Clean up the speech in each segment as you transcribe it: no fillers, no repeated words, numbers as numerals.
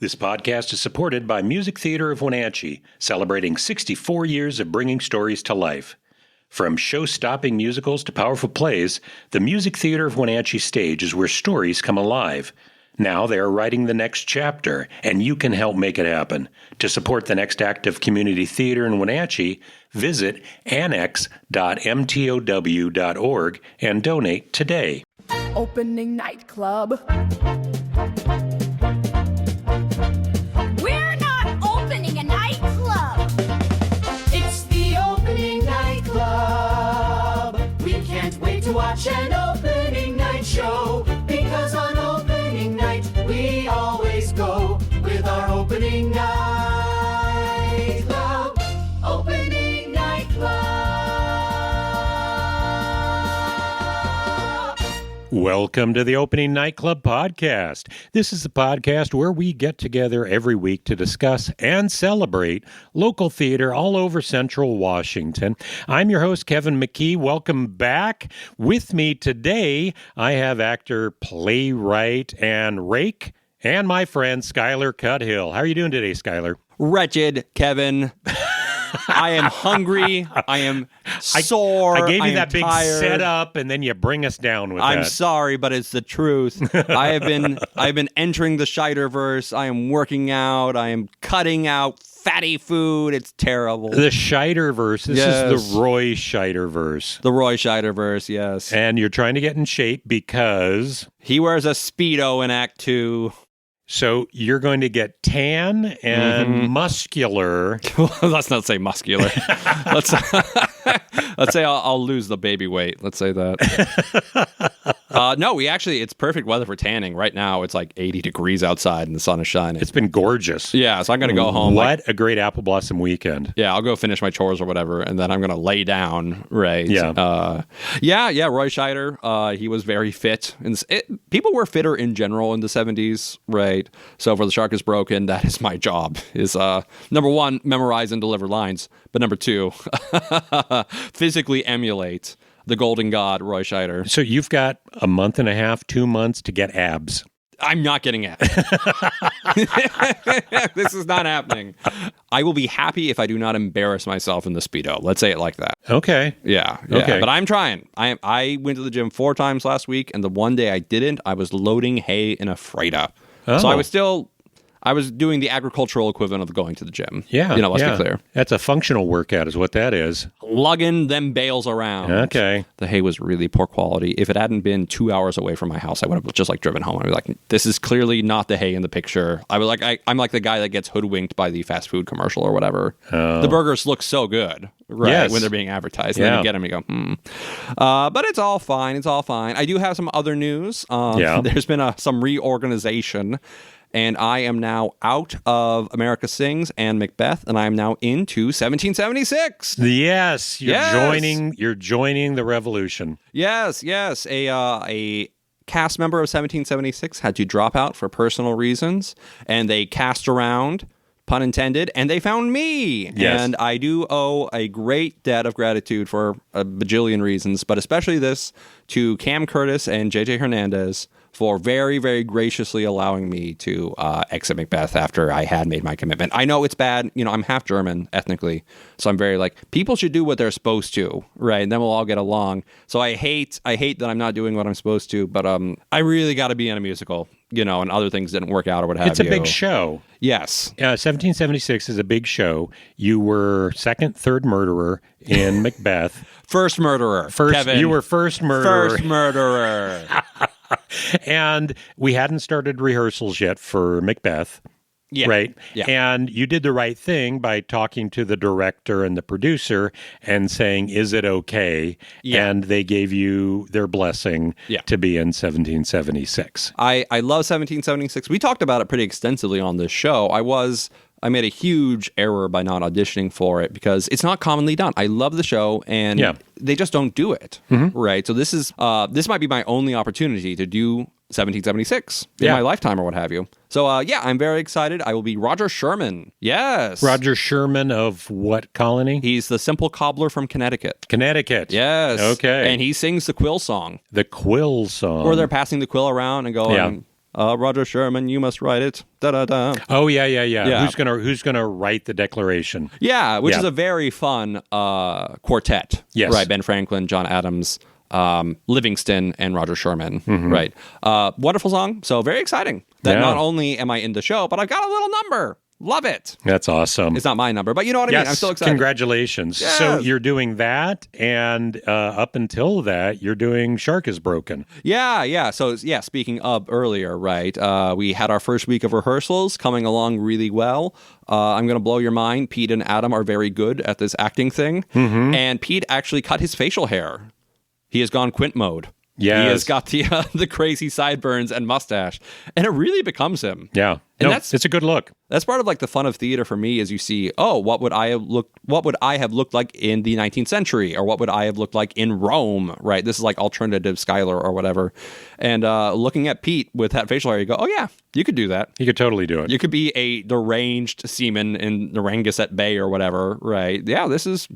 This podcast is supported by Music Theater of Wenatchee, celebrating 64 years of bringing stories to life. From show-stopping musicals to powerful plays, the Music Theater of Wenatchee stage is where stories come alive. Now they are writing the next chapter, and you can help make it happen. To support the next act of community theater in Wenatchee, visit annex.mtow.org and donate today. Opening nightclub. We're not opening a nightclub. It's the opening nightclub. We can't wait to watch an opening night show, because on opening night we always go with our opening night club. Opening night club. Welcome to the Opening Nightclub podcast. This is the podcast where we get together every week to discuss and celebrate local theater all over Central Washington. I'm your host, Kevin McKee. Welcome back. With me today, I have actor, playwright, and rake, and my friend, Skyler Cuthill. How are you doing today, Skyler? Wretched, Kevin. I am hungry. I am sore. I gave you that big tired. setup, and then you bring us down with I'm that. sorry, but it's the truth. I've been entering the Scheiderverse. I am working out. I am cutting out fatty food. It's terrible. The Scheiderverse. This is the Roy Scheiderverse. The Roy Scheiderverse, yes. And you're trying to get in shape because... He wears a Speedo in Act 2. So you're going to get tan and muscular. Let's not say muscular. Let's say I'll lose the baby weight. Let's say that. No, it's perfect weather for tanning. Right now, it's like 80 degrees outside and the sun is shining. It's been gorgeous. Yeah, so I'm going to go home. What a great apple blossom weekend. Yeah, I'll go finish my chores or whatever, and then I'm going to lay down, right? Yeah. Roy Scheider, he was very fit. People were fitter in general in the 70s, right? So for The Shark is Broken, that is my job, is number one, memorize and deliver lines, but number two, physically emulate the golden god, Roy Scheider. So you've got a month and a half, 2 months to get abs. I'm not getting it. This is not happening. I will be happy if I do not embarrass myself in the Speedo. Let's say it like that. Okay. Yeah. Okay. But I'm trying. I went to the gym 4 times last week, and the one day I didn't, I was loading hay in a freighter. Oh. So I was doing the agricultural equivalent of going to the gym. Yeah. Let's be clear. That's a functional workout is what that is. Lugging them bales around. Okay. The hay was really poor quality. If it hadn't been 2 hours away from my house, I would have just driven home. I'd be like, this is clearly not the hay in the picture. I'm like the guy that gets hoodwinked by the fast food commercial or whatever. Oh. The burgers look so good, right? Yes. When they're being advertised. And then you get them and you go, but it's all fine. It's all fine. I do have some other news. There's been some reorganization. And I am now out of America Sings and Macbeth, and I am now into 1776. Yes, you're joining the revolution. Yes. A cast member of 1776 had to drop out for personal reasons, and they cast around, pun intended, and they found me. Yes. And I do owe a great debt of gratitude for a bajillion reasons, but especially this to Cam Curtis and JJ Hernandez for very, very graciously allowing me to exit Macbeth after I had made my commitment. I know it's bad. I'm half German ethnically, so I'm very people should do what they're supposed to, right? And then we'll all get along. So I hate that I'm not doing what I'm supposed to, but I really got to be in a musical, and other things didn't work out or what have you. It's a big show. Yes. 1776 is a big show. You were second, third murderer in Macbeth. First murderer. Kevin. You were first murderer. First murderer. And we hadn't started rehearsals yet for Macbeth. Yeah. Right? Yeah. And you did the right thing by talking to the director and the producer and saying, is it okay? Yeah. And they gave you their blessing to be in 1776. I love 1776. We talked about it pretty extensively on this show. I made a huge error by not auditioning for it because it's not commonly done. I love the show, and they just don't do it, right? So this might be my only opportunity to do 1776 in my lifetime or what have you. So, I'm very excited. I will be Roger Sherman. Yes. Roger Sherman of what colony? He's the simple cobbler from Connecticut. Connecticut. Yes. Okay. And he sings the quill song. The quill song. Where they're passing the quill around and going, Roger Sherman, you must write it. Da da da. Oh yeah. Yeah. Who's gonna write the Declaration? Yeah, which Yeah. is a very fun quartet. Yes. Right. Ben Franklin, John Adams, Livingston, and Roger Sherman. Right. Wonderful song. So very exciting that Yeah. not only am I in the show, but I've got a little number. Love it. That's awesome. It's not my number, but you know what I mean? I'm still excited. Congratulations. Yes. So you're doing that, and up until that, you're doing Shark is Broken. Yeah. So, yeah, speaking of earlier, right, we had our first week of rehearsals coming along really well. I'm going to blow your mind. Pete and Adam are very good at this acting thing. And Pete actually cut his facial hair. He has gone Quint mode. Yes. He has got the crazy sideburns and mustache, and it really becomes him. Yeah. And it's a good look. That's part of like the fun of theater for me is you see, oh, what would I have looked like in the 19th century, or what would I have looked like in Rome, right? This is like alternative Skyler or whatever. And looking at Pete with that facial hair, you go, oh yeah, you could do that. You could totally do it. You could be a deranged seaman in Narragansett Bay or whatever, right? Yeah, this is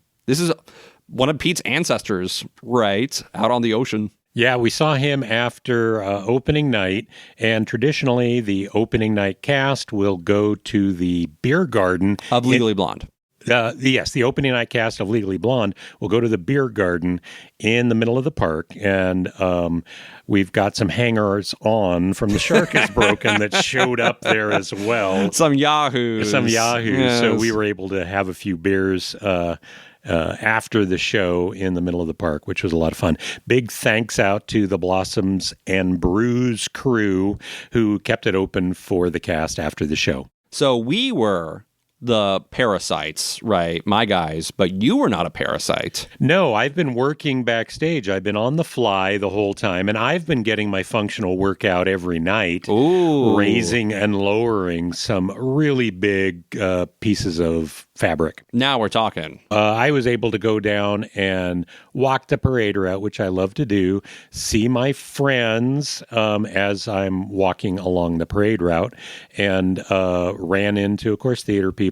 one of Pete's ancestors, right, out on the ocean. Yeah, we saw him after opening night, and traditionally the opening night cast will go to the beer garden Of Legally Blonde. Yes, the opening night cast of Legally Blonde will go to the beer garden in the middle of the park, and we've got some hangers on from the Shark is Broken that showed up there as well. Some yahoos. Yes. So we were able to have a few beers after the show in the middle of the park, which was a lot of fun. Big thanks out to the Blossoms and Brews crew who kept it open for the cast after the show. So we were the parasites, right? My guys, but you were not a parasite. No, I've been working backstage. I've been on the fly the whole time, and I've been getting my functional workout every night, raising and lowering some really big pieces of fabric. Now we're talking. I was able to go down and walk the parade route, which I love to do, see my friends as I'm walking along the parade route, and ran into, of course, theater people.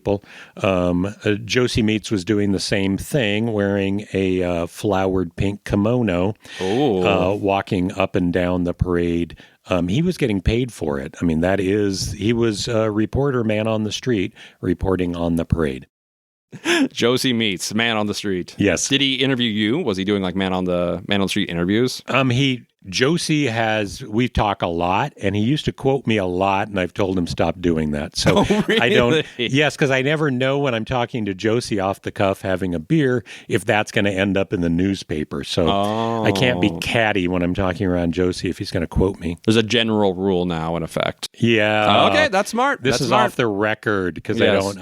Josie Meats was doing the same thing, wearing a flowered pink kimono, walking up and down the parade. He was getting paid for it. I mean, he was a reporter, man on the street, reporting on the parade. Josie Meats, man on the street. Yes. Did he interview you? Was he doing like man on the street interviews? We talk a lot, and he used to quote me a lot, and I've told him stop doing that. So really? I don't. Yes, because I never know when I'm talking to Josie off the cuff having a beer if that's going to end up in the newspaper. So I can't be catty when I'm talking around Josie if he's going to quote me. There's a general rule now in effect. Yeah. Okay, that's smart. This is smart. off the record because Yes.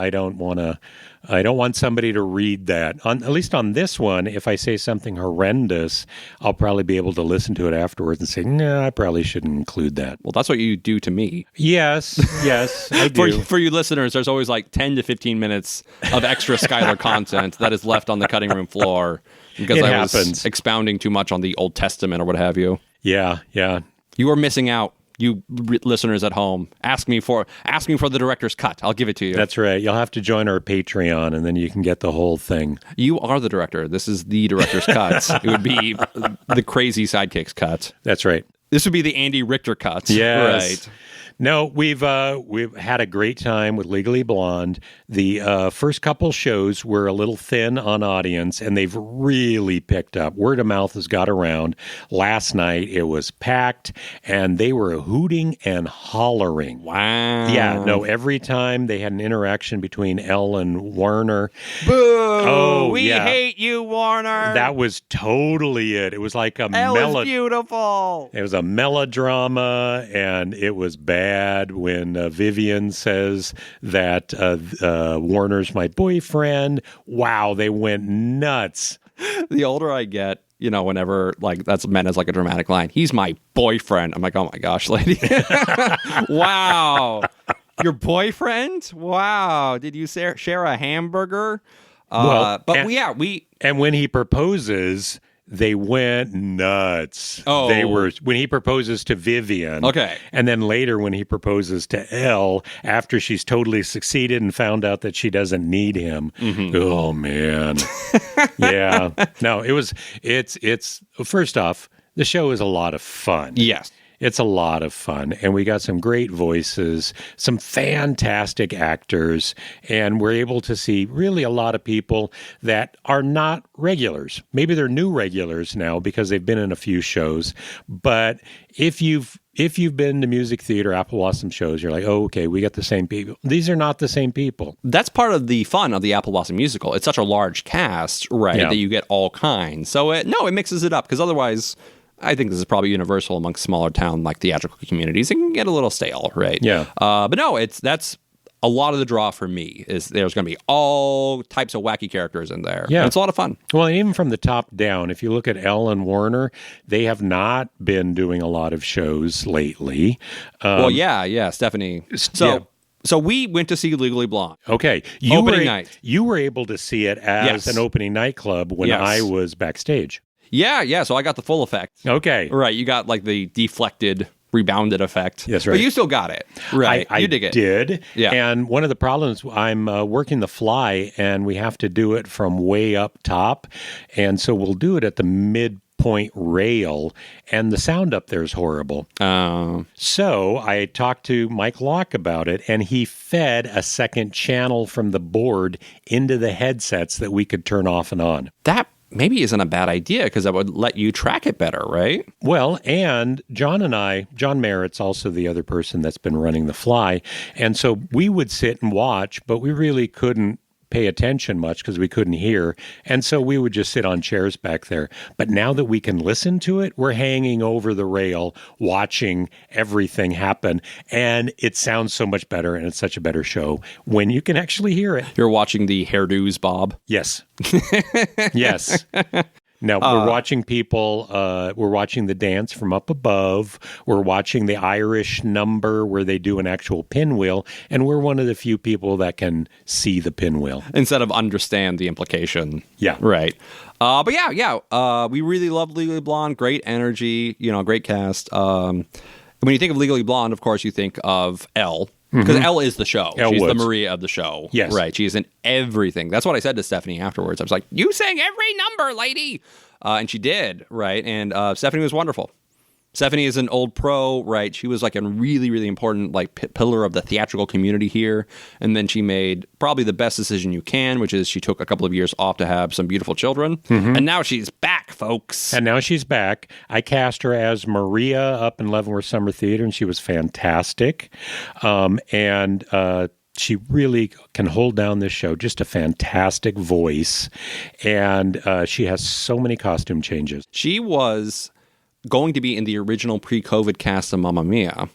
I don't want somebody to read that. At least on this one, if I say something horrendous, I'll probably be able to listen to it afterwards and say, no, I probably shouldn't include that. Well, that's what you do to me. Yes, I do. For you listeners, there's always like 10 to 15 minutes of extra Skyler content that is left on the cutting room floor because It I happens. was expounding too much on the Old Testament or what have you. Yeah. You are missing out. You listeners at home, ask me for the director's cut. I'll give it to you. That's right. You'll have to join our Patreon, and then you can get the whole thing. You are the director. This is the director's cut. It would be the crazy sidekicks cut. That's right. This would be the Andy Richter cut. Yes. Right. No, we've had a great time with Legally Blonde. The first couple shows were a little thin on audience, and they've really picked up. Word of mouth has got around. Last night it was packed, and they were hooting and hollering. Wow. Yeah, no, every time they had an interaction between Elle and Warner. Boo! Oh, we yeah. hate you, Warner. That was totally it. It was like a Elle is beautiful. It was a melodrama, and it was bad when Vivian says that Warner's my boyfriend. Wow, they went nuts. The older I get, whenever like that's meant as like a dramatic line, he's my boyfriend. I'm like, oh my gosh, lady. Wow. Your boyfriend? Wow. Did you share a hamburger? And when he proposes, they went nuts. Oh. When he proposes to Vivian. Okay. And then later when he proposes to Elle, after she's totally succeeded and found out that she doesn't need him. Mm-hmm. Oh, man. Yeah. No, it's first off, the show is a lot of fun. Yes. It's a lot of fun, and we got some great voices, some fantastic actors, and we're able to see really a lot of people that are not regulars. Maybe they're new regulars now because they've been in a few shows, but if you've been to music theater, Apple Blossom shows, you're like, oh, okay, we got the same people. These are not the same people. That's part of the fun of the Apple Blossom musical. It's such a large cast, right, that you get all kinds. So it mixes it up, because otherwise, I think this is probably universal amongst smaller town like theatrical communities. It can get a little stale, right? Yeah. But no, that's a lot of the draw for me. Is there's going to be all types of wacky characters in there. Yeah, and it's a lot of fun. Well, and even from the top down, if you look at Elle and Warner, they have not been doing a lot of shows lately. Stephanie. Yeah. So we went to see Legally Blonde. Okay. Opening night. You were able to see it as an opening night club when I was backstage. Yeah. So I got the full effect. Okay. Right. You got like the deflected, rebounded effect. Yes, right. But you still got it. Right. I you dig it. did. Yeah. And one of the problems, I'm working the fly, and we have to do it from way up top. And so we'll do it at the midpoint rail, and the sound up there is horrible. So I talked to Mike Locke about it, and he fed a second channel from the board into the headsets that we could turn off and on. That maybe isn't a bad idea, because that would let you track it better, right? Well, and John Merritt's also the other person that's been running the fly. And so we would sit and watch, but we really couldn't pay attention much because we couldn't hear. And so we would just sit on chairs back there. But now that we can listen to it, we're hanging over the rail, watching everything happen. And it sounds so much better, and it's such a better show when you can actually hear it. You're watching the hairdos, Bob. Yes. Yes. Now, we're watching people, we're watching the dance from up above. We're watching the Irish number where they do an actual pinwheel. And we're one of the few people that can see the pinwheel. Instead of understand the implication. Yeah. Right. But we really loved Legally Blonde. Great energy, great cast. When you think of Legally Blonde, of course, you think of Elle. Because Elle is the show. She's the Maria of the show. Yes. Right. She's in everything. That's what I said to Stephanie afterwards. I was like, you sang every number, lady. And she did. Right. And Stephanie was wonderful. Stephanie is an old pro, right? She was like a really, really important pillar of the theatrical community here. And then she made probably the best decision you can, which is she took a couple of years off to have some beautiful children. And now she's back, folks. And now she's back. I cast her as Maria up in Leavenworth Summer Theater, and she was fantastic. She really can hold down this show. Just a fantastic voice. And she has so many costume changes. She was going to be in the original pre-COVID cast of Mamma Mia,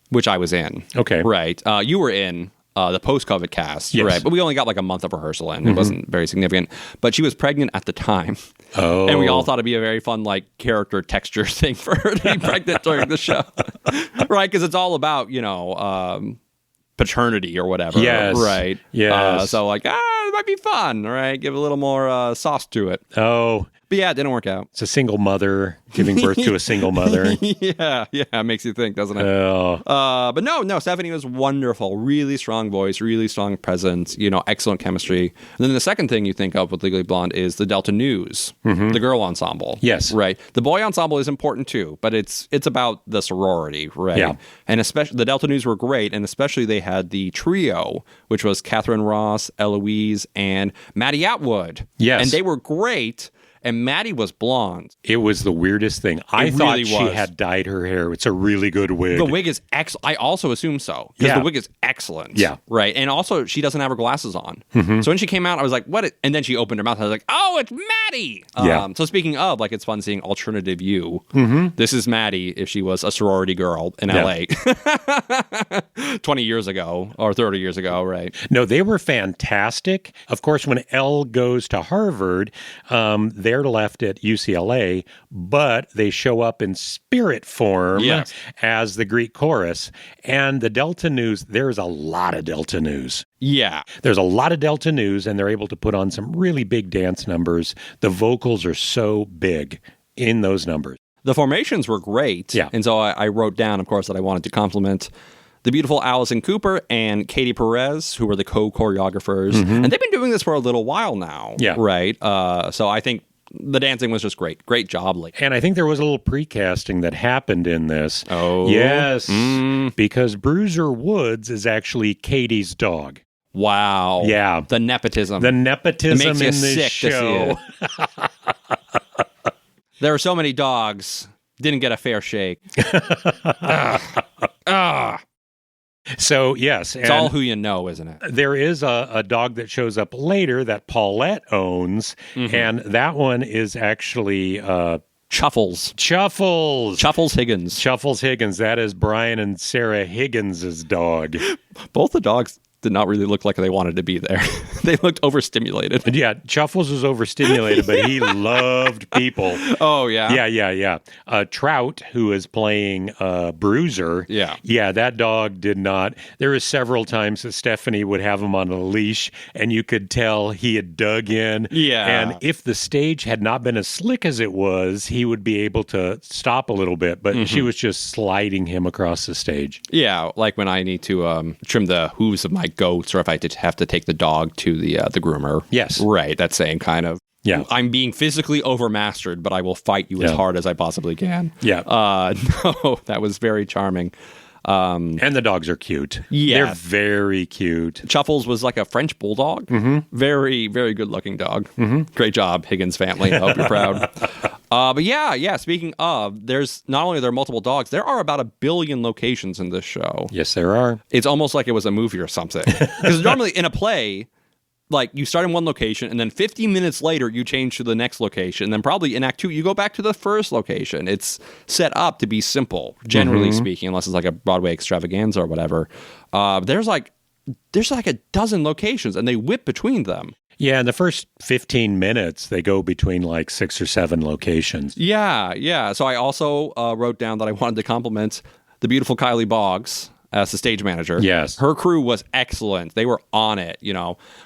which I was in. Okay. Right. You were in the post-COVID cast. Yes. Right. But we only got like a month of rehearsal in. It wasn't very significant. But she was pregnant at the time. Oh. And we all thought it'd be a very fun character texture thing for her to be pregnant during the show. Right. Because it's all about, paternity or whatever. Yes. Right. Yes. So it might be fun. All right. Give a little more sauce to it. Oh. But yeah, it didn't work out. It's a single mother giving birth to a single mother. Yeah, it makes you think, doesn't it? Oh. But no, Stephanie was wonderful. Really strong voice, really strong presence, excellent chemistry. And then the second thing you think of with Legally Blonde is the Delta News, the girl ensemble. Yes. Right. The boy ensemble is important too, but it's about the sorority, right? Yeah. And especially the Delta News were great, and especially they had the trio, which was Catherine Ross, Eloise, and Maddie Atwood. Yes. And they were great. And Maddie was blonde. It was the weirdest thing. I thought really she was. had dyed her hair. It's a really good wig. The wig is excellent. I also assume so. Because the wig is excellent. Yeah. Right. And also, she doesn't have her glasses on. So when she came out, I was like, what? And then she opened her mouth. I was like, oh, it's Maddie. Yeah. So speaking of, it's fun seeing alternative you. This is Maddie if she was a sorority girl in L.A. 20 years ago or 30 years ago, right? No, they were fantastic. Of course, when Elle goes to Harvard, they're left at UCLA, but they show up in spirit form as the Greek chorus. And the Delta News, there's a lot of Delta News. Yeah. There's a lot of Delta News, and they're able to put on some really big dance numbers. The vocals are so big in those numbers. The formations were great. Yeah. And so I wrote down, of course, that I wanted to compliment the beautiful Allison Cooper and Katie Perez, who were the co-choreographers. And they've been doing this for a little while now. Yeah. Right? So I think the dancing was just great. Great job, Lee. And I think there was a little pre-casting that happened in this. Oh. Yes, because Bruiser Woods is actually Katie's dog. Wow. Yeah. The nepotism. The nepotism It makes you in this sick show. to see it. There are so many dogs. Didn't get a fair shake. So, yes. It's all who you know, isn't it? There is a dog that shows up later that Paulette owns, and that one is actually Chuffles. Chuffles Higgins. Chuffles Higgins. That is Brian and Sarah Higgins' dog. Both the dogs did not really look like they wanted to be there. They looked overstimulated. Yeah, Chuffles was overstimulated, but he loved people. Oh, yeah? Yeah. Trout, who is playing Bruiser. Yeah, that dog did not. There were several times that Stephanie would have him on a leash, and you could tell he had dug in. Yeah. And if the stage had not been as slick as it was, he would be able to stop a little bit, but she was just sliding him across the stage. Yeah, like when I need to trim the hooves of my goats, or if I have to take the dog to the groomer. Yes. Right, that same kind of. Yeah. I'm being physically overmastered, but I will fight you as hard as I possibly can. Yeah. No, that was very charming. And the dogs are cute. Yeah. They're very cute. Chuffles was like a French bulldog. Very, very good looking dog. Great job, Higgins family. I hope you're proud. But yeah, speaking of, there's not only are there multiple dogs, there are about 1 billion locations in this show. Yes, there are. It's almost like it was a movie or something. Because normally in a play, like you start in one location and then 50 minutes later you change to the next location. And then probably in Act 2, you go back to the first location. It's set up to be simple, generally speaking, unless it's like a Broadway extravaganza or whatever. There's like a dozen locations and they whip between them. Yeah, in the first 15 minutes, they go between like 6 or 7 locations. Yeah. So I also wrote down that I wanted to compliment the beautiful Kylie Boggs as the stage manager. Yes. Her crew was excellent. They were on it,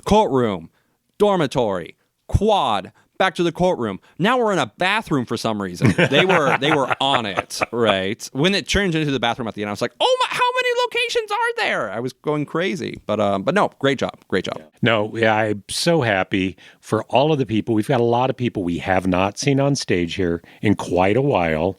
Courtroom, dormitory, quad, back to the courtroom. Now we're in a bathroom for some reason. They were on it, right? When it turned into the bathroom at the end, I was like, oh my, how many locations are there? I was going crazy. But no, great job. No, yeah, I'm so happy for all of the people. We've got a lot of people we have not seen on stage here in quite a while.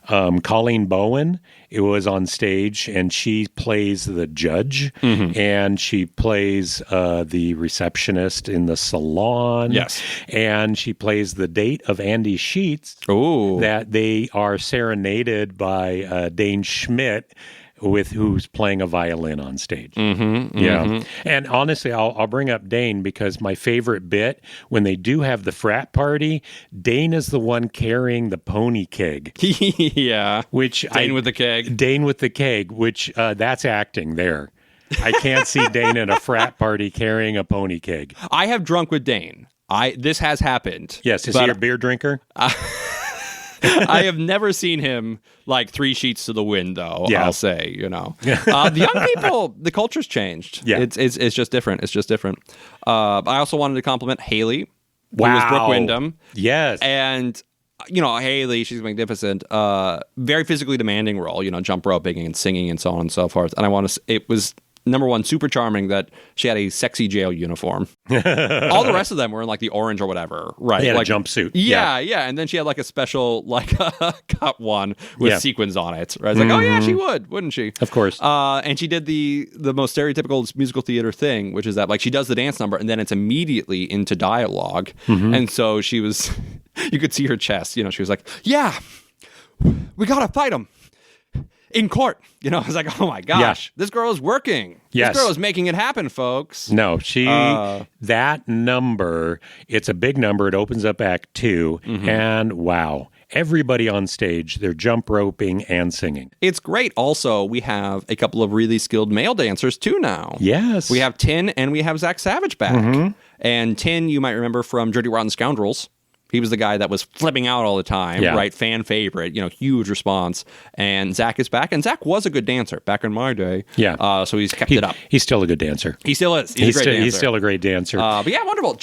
Colleen Bowen, it was on stage, and she plays the judge, and she plays the receptionist in the salon. Yes. And she plays the date of Andy Sheets. Ooh. That they are serenaded by Dane Schmidt, who's playing a violin on stage. Yeah. And honestly, I'll bring up Dane because my favorite bit, when they do have the frat party, Dane is the one carrying the pony keg. Yeah. Dane with the keg. Dane with the keg, which that's acting there. I can't see Dane at a frat party carrying a pony keg. I have drunk with Dane. This has happened. Yes, is he a beer drinker? I have never seen him like 3 sheets to the wind, though. Yeah. I'll say, the young people, the culture's changed. Yeah, it's just different. It's just different. I also wanted to compliment Haley, who was Brooke Wyndham. Yes, and Haley, she's magnificent. Very physically demanding role. Jump roping and singing and so on and so forth. And it was. Number one, super charming that she had a sexy jail uniform. All the rest of them were in like the orange or whatever, right? They had like a jumpsuit. Yeah. And then she had like a special cut one with sequins on it. Right? It's like, oh yeah, she would, wouldn't she? Of course. And she did the most stereotypical musical theater thing, which is that like she does the dance number and then it's immediately into dialogue. And so she was, you could see her chest. She was like, yeah, we gotta fight him. In court, I was like, oh my gosh, This girl is working. Yes. This girl is making it happen, folks. No, that number, it's a big number. It opens up Act 2, and wow, everybody on stage, they're jump roping and singing. It's great. Also, we have a couple of really skilled male dancers too now. Yes. We have Tin and we have Zach Savage back. And Tin, you might remember from Dirty Rotten Scoundrels. He was the guy that was flipping out all the time, right? Fan favorite, huge response. And Zach is back. And Zach was a good dancer back in my day. Yeah. So he's kept it up. He's still a good dancer. He still is. He's a great dancer. He's still a great dancer. But yeah, wonderful.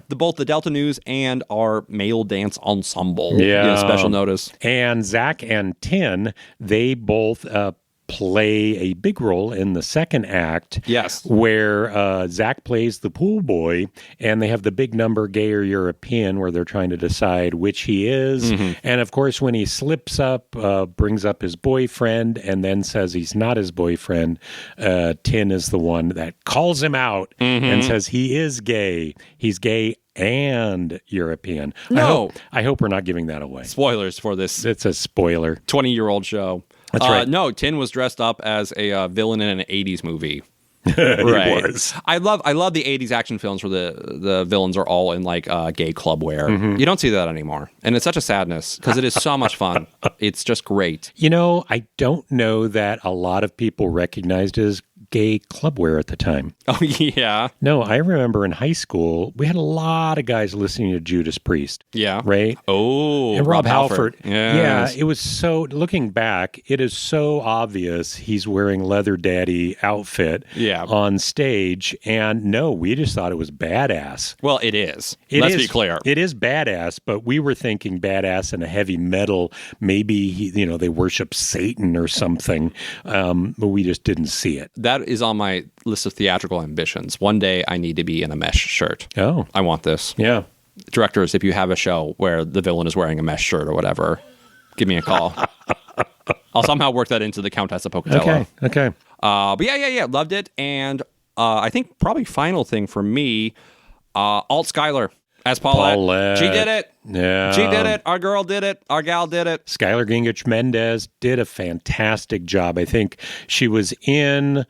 Both the Delta News and our male dance ensemble. Yeah. Special notice. And Zach and Tin, they both play a big role in the second act. Yes. Where Zach plays the pool boy, and they have the big number, gay or European, where they're trying to decide which he is. And of course, when he slips up, brings up his boyfriend, and then says he's not his boyfriend, Tin is the one that calls him out and says he is gay. He's gay and European. No. I hope we're not giving that away. Spoilers for this It's a spoiler. 20-year-old show. That's right. No, Tin was dressed up as a villain in an 80s movie. Right. Was. I love the 80s action films where the villains are all in like gay club wear. You don't see that anymore. And it's such a sadness because it is so much fun. It's just great. You know, I don't know that a lot of people recognized it as gay clubwear at the time. Oh, yeah. No, I remember in high school, we had a lot of guys listening to Judas Priest. Yeah. Right? Oh, And Rob Halford. Yes. Yeah, it was so, looking back, it is so obvious he's wearing leather daddy outfit on stage. And no, we just thought it was badass. Well, it is. Let's be clear. It is badass, but we were thinking badass in a heavy metal. Maybe, they worship Satan or something, but we just didn't see it. That is on my list of theatrical ambitions. One day I need to be in a mesh shirt. Oh. I want this. Yeah. Directors, if you have a show where the villain is wearing a mesh shirt or whatever, give me a call. I'll somehow work that into the Countess of Pocatello. Okay. But yeah. Loved it. And I think probably final thing for me, Alt Skyler as Paulette. She did it. Yeah. She did it. Our girl did it. Our gal did it. Skyler Gingrich-Mendez did a fantastic job. I think she was in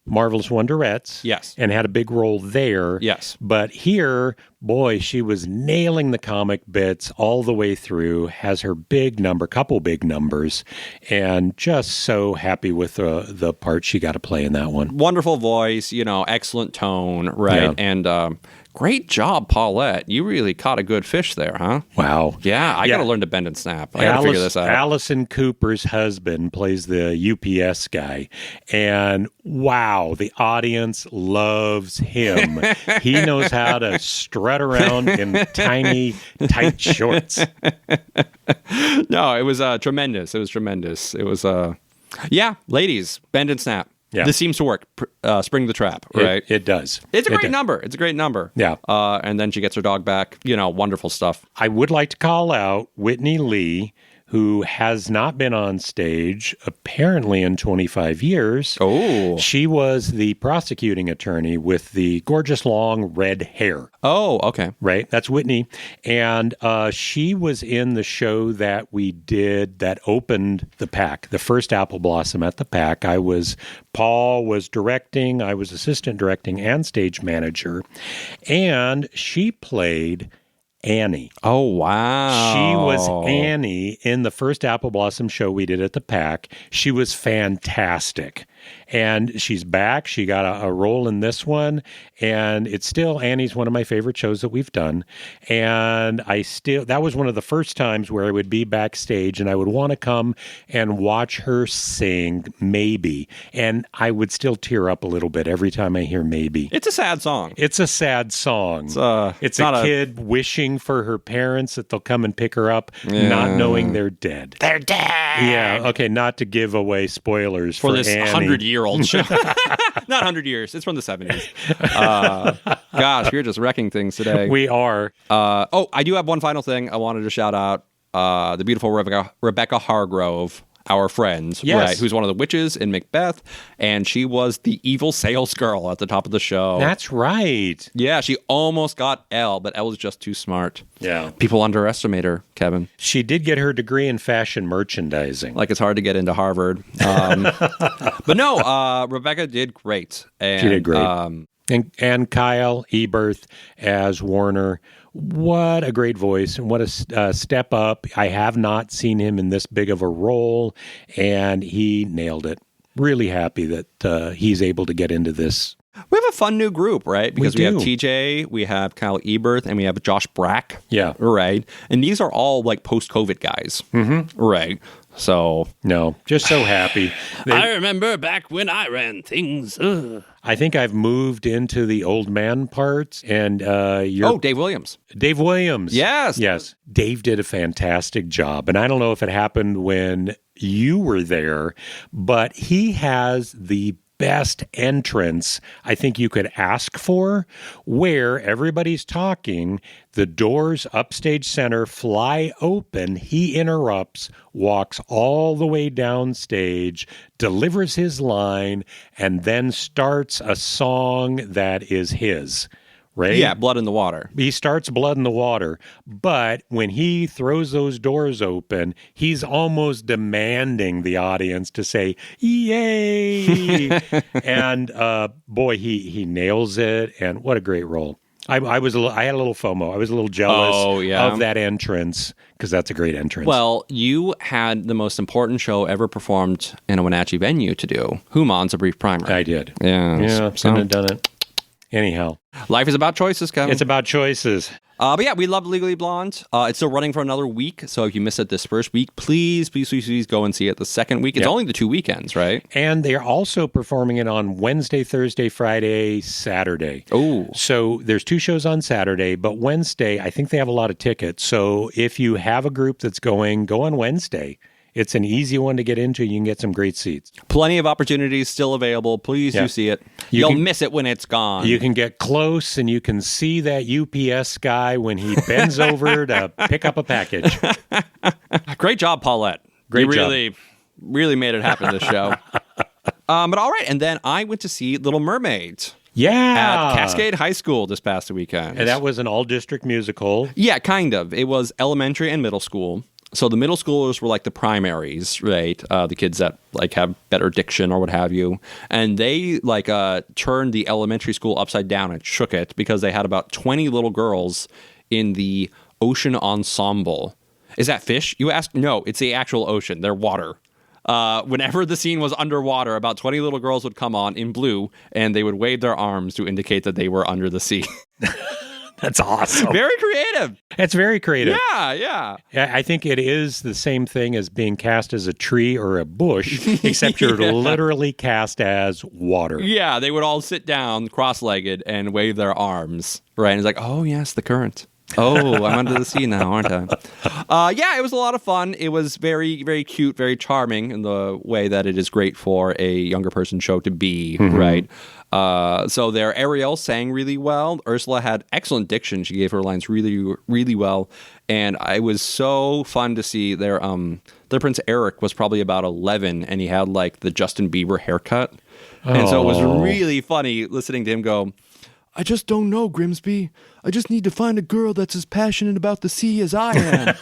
Marvelous Wonderettes. Yes. And had a big role there. Yes. But here, boy, she was nailing the comic bits all the way through, has her couple big numbers, and just so happy with the part she got to play in that one. Wonderful voice, excellent tone, right? Yeah. And great job, Paulette. You really caught a good fish there, huh? Wow. Yeah, I got to learn to bend and snap. I got to figure this out. Allison Cooper's husband plays the UPS guy, and wow, the audience loves him. He knows how to strut around in tiny, tight shorts. No, it was tremendous. It was tremendous. It was, ladies, bend and snap. Yeah. This seems to work. Spring the trap, right? It does. It's a great number. It's a great number. Yeah. And then she gets her dog back. Wonderful stuff. I would like to call out Whitney Lee, who has not been on stage apparently in 25 years. Oh. She was the prosecuting attorney with the gorgeous long red hair. Oh, okay. Right? That's Whitney. And she was in the show that we did that opened the PAC, the first Apple Blossom at the PAC. Paul was directing, I was assistant directing and stage manager. And she played Annie. Oh, wow. She was Annie in the first Apple Blossom show we did at the PAC. She was fantastic. And she's back. She got a role in this one. And it's still, Annie's one of my favorite shows that we've done. And that was one of the first times where I would be backstage and I would want to come and watch her sing Maybe. And I would still tear up a little bit every time I hear Maybe. It's a sad song. It's a sad song. It's not a kid wishing for her parents that they'll come and pick her up, not knowing they're dead. They're dead. Yeah, okay, not to give away spoilers for this Annie. 100-year-old show. Not 100 years. It's from the 70s. Gosh, we're just wrecking things today. We are. I do have one final thing I wanted to shout out. The beautiful Rebecca Hargrove, our friend, yes. right, who's one of the witches in Macbeth, and she was the evil sales girl at the top of the show. That's right. Yeah, she almost got Elle, but Elle was just too smart. Yeah. People underestimate her, Kevin. She did get her degree in fashion merchandising. Like it's hard to get into Harvard. But no, Rebecca did great. And, she did great. And Kyle Eberth as Warner. What a great voice and what a step up. I have not seen him in this big of a role, and he nailed it. Really happy that he's able to get into this. We have a fun new group, right? Because we have do. TJ, we have Kyle Eberth, and we have Josh Brack. Yeah. Right. And these are all like post-COVID guys. Mm-hmm. Right. So. No, just so happy. I remember back when I ran things. I think I've moved into the old man parts, and you're Dave Williams. Dave Williams. Yes. Yes. Dave did a fantastic job. And I don't know if it happened when you were there, but he has the best entrance I think you could ask for, where everybody's talking, the doors upstage center fly open, he interrupts, walks all the way downstage, delivers his line, and then starts a song that is his. Right? Yeah, Blood in the Water. He starts Blood in the Water, but when he throws those doors open, he's almost demanding the audience to say, yay! And boy, he nails it, and what a great role. I had a little FOMO. I was a little jealous of that entrance, because that's a great entrance. Well, you had the most important show ever performed in a Wenatchee venue to do. Humon's A Brief Primer. I did. Yeah. Couldn't have done it. Anyhow. Life is about choices, Kevin. It's about choices. But yeah, we love Legally Blonde. It's still running for another week, so if you missed it this first week, please go and see it the second week. It's only the 2 weekends, right? And they're also performing it on Wednesday, Thursday, Friday, Saturday. Oh. So there's 2 shows on Saturday, but Wednesday, I think they have a lot of tickets. So if you have a group that's going, go on Wednesday. It's an easy one to get into. You can get some great seats. Plenty of opportunities still available. Please do see it. You'll miss it when it's gone. You can get close, and you can see that UPS guy when he bends over to pick up a package. Great job, Paulette. Great job. You really made it happen this show. But all right, and then I went to see Little Mermaid. Yeah. At Cascade High School this past weekend. And that was an all-district musical. Yeah, kind of. It was elementary and middle school. So the middle schoolers were like the primaries, right? The kids that like have better diction or what have you. And they like turned the elementary school upside down and shook it because they had about 20 little girls in the ocean ensemble. Is that fish? You asked? No, it's the actual ocean. They're water. Whenever the scene was underwater, about 20 little girls would come on in blue and they would wave their arms to indicate that they were under the sea. That's awesome. Very creative. It's very creative. Yeah. I think it is the same thing as being cast as a tree or a bush, except you're literally cast as water. Yeah, they would all sit down cross-legged and wave their arms, right? And it's like, oh, yes, the current. Oh, I'm under the sea now, aren't I? Yeah, it was a lot of fun. It was very, very cute, very charming in the way that it is great for a younger person show to be, right? So their Ariel sang really well. Ursula had excellent diction. She gave her lines really, really well. And it was so fun to see their Prince Eric was probably about 11, and he had like the Justin Bieber haircut. And so it was really funny listening to him go, I just don't know, Grimsby. I just need to find a girl that's as passionate about the sea as I am.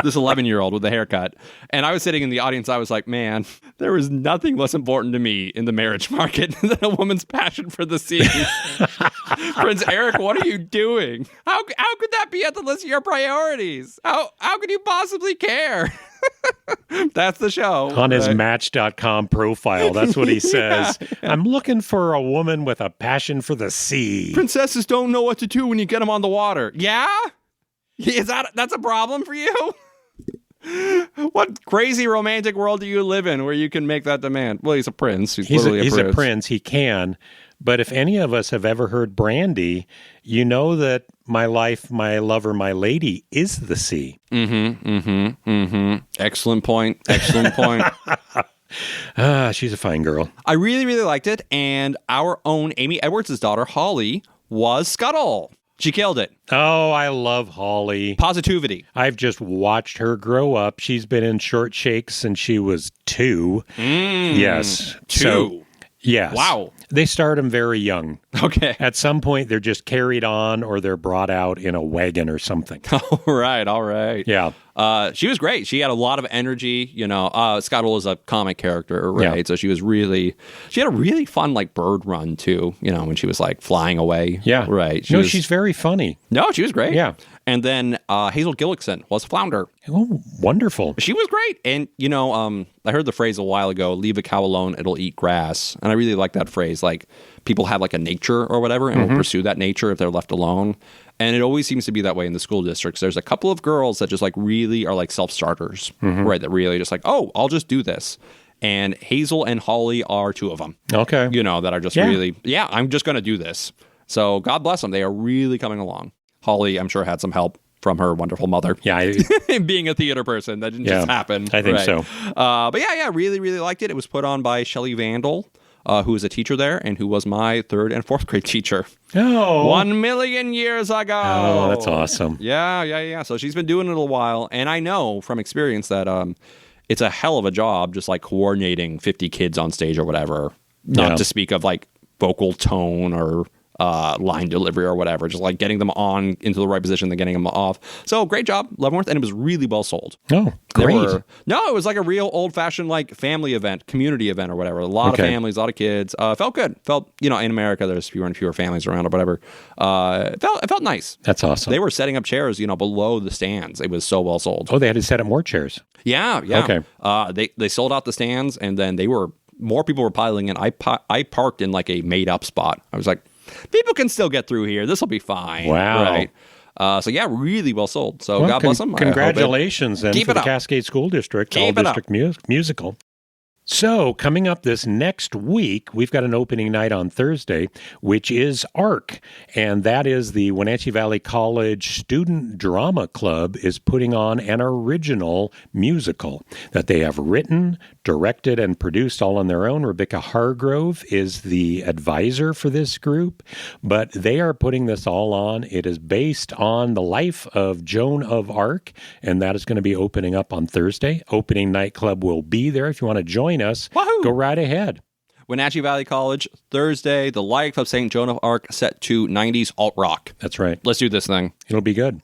This 11-year-old with the haircut. And I was sitting in the audience. I was like, man, there is nothing less important to me in the marriage market than a woman's passion for the sea. Prince Eric, what are you doing? How could that be at the list of your priorities? How could you possibly care? That's the show. On his Match.com profile, that's what he says. I'm looking for a woman with a passion for the sea. Princesses don't know what to do when you get them on the water. Yeah? That's a problem for you? What crazy romantic world do you live in where you can make that demand? Well, he's a prince. He's a prince. He can. But if any of us have ever heard Brandy, you know that my life, my lover, my lady is the sea. Excellent point. She's a fine girl. I really, really liked it. And our own Amy Edwards' daughter, Holly, was Scuttle. She killed it. Oh, I love Holly. Positivity. I've just watched her grow up. She's been in Short Shakes since she was 2. Yes. 2. So, yes. Wow. They start them very young. Okay. At some point, they're just carried on or they're brought out in a wagon or something. All right. Yeah. She was great. She had a lot of energy. You know, Scuttle is a comic character, right? Yeah. So she had a really fun like bird run too. You know, when she was like flying away. Yeah. Right. She's very funny. No, she was great. Yeah. And then Hazel Gillickson was Flounder. Oh, wonderful. She was great. And, you know, I heard the phrase a while ago, leave a cow alone, it'll eat grass. And I really like that phrase. Like, people have like a nature or whatever and will pursue that nature if they're left alone. And it always seems to be that way in the school districts. There's a couple of girls that just like really are like self-starters, right? That really just like, oh, I'll just do this. and Hazel and Holly are two of them. Okay. That are just really, I'm just going to do this. So God bless them. They are really coming along. Holly, I'm sure, had some help from her wonderful mother. Yeah. Being a theater person. That didn't just happen. I think so. But really, really liked it. It was put on by Shelley Vandal, who was a teacher there and who was my 3rd and 4th grade teacher. Oh. 1 million years ago. Oh, that's awesome. Yeah. So she's been doing it a while. And I know from experience that it's a hell of a job just like coordinating 50 kids on stage or whatever. Not to speak of like vocal tone or line delivery or whatever, just like getting them on into the right position, then getting them off. So great job, Leavenworth, and it was really well sold. Oh, great. It was like a real old-fashioned like family event, community event or whatever. A lot of families, a lot of kids. Felt good. Felt, in America there's fewer and fewer families around or whatever. It felt nice. That's awesome. They were setting up chairs, below the stands. It was so well sold. Oh, they had to set up more chairs. Yeah. Okay. They sold out the stands, and then more people were piling in. I parked in like a made-up spot. I was like, people can still get through here. This will be fine. Wow. Right. Really well sold. So God bless them. Congratulations then for the Cascade School District, all-district musical. So, coming up this next week, we've got an opening night on Thursday, which is ARC, and that is the Wenatchee Valley College Student Drama Club is putting on an original musical that they have written, directed, and produced all on their own. Rebecca Hargrove is the advisor for this group, but they are putting this all on. It is based on the life of Joan of Arc, and that is going to be opening up on Thursday. Opening Night Club will be there. If you want to join us, Wahoo! Go right ahead. Wenatchee Valley College, Thursday, the life of St. Joan of Arc set to 90s alt-rock. That's right. Let's do this thing. It'll be good.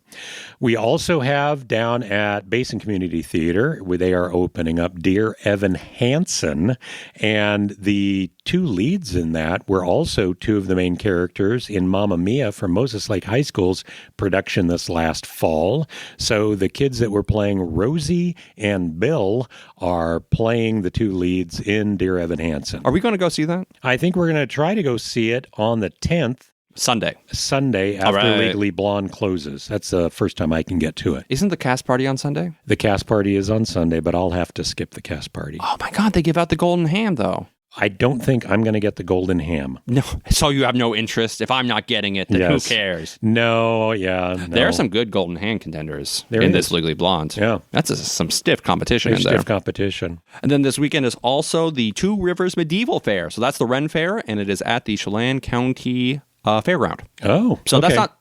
We also have down at Basin Community Theater, where they are opening up Dear Evan Hansen, and the two leads in that were also two of the main characters in Mamma Mia from Moses Lake High School's production this last fall. So the kids that were playing Rosie and Bill are playing the two leads in Dear Evan Hansen. Are we going to go see that? I think we're going to try to go see it on the 10th. Sunday after Legally Blonde closes. That's the first time I can get to it. Isn't the cast party on Sunday? The cast party is on Sunday, but I'll have to skip the cast party. Oh my God, they give out the golden ham though. I don't think I'm going to get the golden ham. No, so you have no interest. If I'm not getting it, then who cares? No. There are some good golden ham contenders in this Legally Blonde. Yeah. That's some stiff competition in there. Stiff competition. And then this weekend is also the Two Rivers Medieval Fair. So that's the Ren Fair, and it is at the Chelan County Fairground. Oh, so that's not.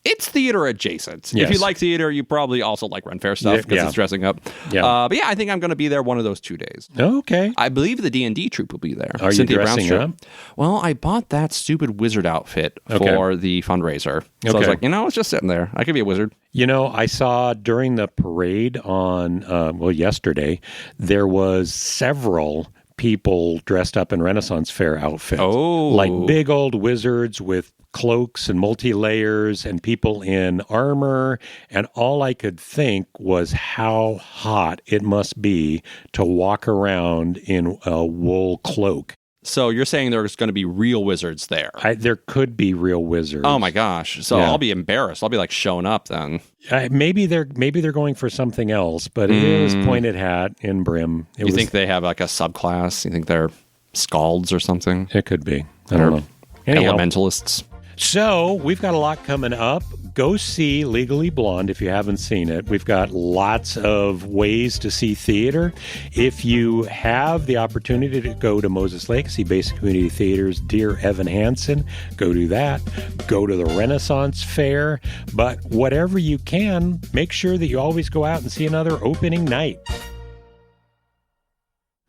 It's theater adjacent. Yes. If you like theater, you probably also like Ren Fair stuff because it's dressing up. Yeah. But I think I'm going to be there one of those 2 days. Okay. I believe the D&D troupe will be there. Are Cynthia you dressing up? Well, I bought that stupid wizard outfit for the fundraiser. So I was like, it's just sitting there. I could be a wizard. I saw during the parade on, yesterday, there was several people dressed up in Renaissance Fair outfits. Oh. Like big old wizards with cloaks and multi-layers and people in armor. And all I could think was how hot it must be to walk around in a wool cloak. So you're saying there's going to be real wizards there? There could be real wizards. Oh my gosh! So I'll be embarrassed. I'll be like showing up then. Maybe they're going for something else, but it is pointed hat and brim. You think they have like a subclass? You think they're scalds or something? It could be. I don't know. Anyhow. Elementalists. So we've got a lot coming up. Go see Legally Blonde if you haven't seen it. We've got lots of ways to see theater. If you have the opportunity to go to Moses Lake, see Basic Community Theater's Dear Evan Hansen, go do that. Go to the Renaissance Fair. But whatever you can, make sure that you always go out and see another opening night.